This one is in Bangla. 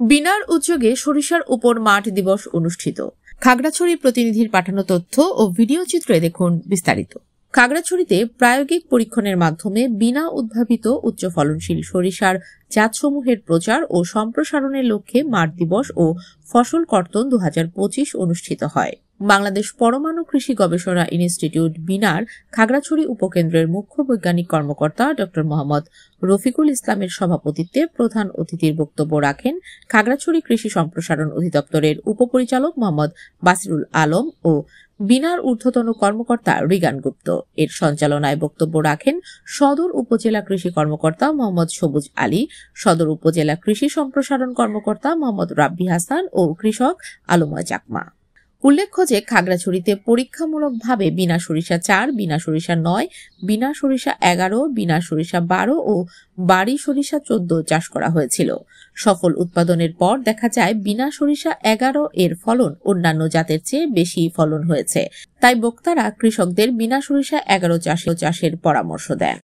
বিনার উদ্যোগে সরিষার উপর মাঠ দিবস অনুষ্ঠিত। খাগড়াছড়ি প্রতিনিধির পাঠানো তথ্য ও ভিডিও চিত্রে দেখুন বিস্তারিত। খাগড়াছড়িতে প্রায়োগিক পরীক্ষণের মাধ্যমে বিনা উদ্ভাবিত উচ্চ ফলনশীল সরিষার জাতসমূহের প্রচার ও সম্প্রসারণের লক্ষ্যে মাঠ দিবস ও ফসল কর্তন 2025 অনুষ্ঠিত হয়। বাংলাদেশ পরমাণু কৃষি গবেষণা ইনস্টিটিউট বিনার খাগড়াছড়ি উপকেন্দ্রের মুখ্য বৈজ্ঞানিক কর্মকর্তা ড মোহাম্মদ রফিকুল ইসলামের সভাপতিত্বে প্রধান অতিথির বক্তব্য রাখেন খাগড়াছড়ি কৃষি সম্প্রসারণ অধিদপ্তরের উপপরিচালক মোহাম্মদ বাসিরুল আলম ও বিনার ঊর্ধ্বতন কর্মকর্তা রিগান গুপ্ত। এর সঞ্চালনায় বক্তব্য রাখেন সদর উপজেলা কৃষি কর্মকর্তা মোহাম্মদ সবুজ আলী, সদর উপজেলা কৃষি সম্প্রসারণ কর্মকর্তা মোহাম্মদ রাব্বি হাসান ও কৃষক আলময় চাকমা। উল্লেখ্য যে খাগড়াছড়িতে পরীক্ষামূলকভাবে বিনা সরিষা 4, বিনা সরিষা 9, বিনা সরিষা 11, বিনা সরিষা 12 ও বাড়ি সরিষা 14 চাষ করা হয়েছিল। সফল উৎপাদনের পর দেখা যায় বিনা সরিষা 11 এর ফলন অন্যান্য জাতের চেয়ে বেশি ফলন হয়েছে। তাই বক্তারা কৃষকদের বিনা সরিষা 11 চাষের পরামর্শ দেন।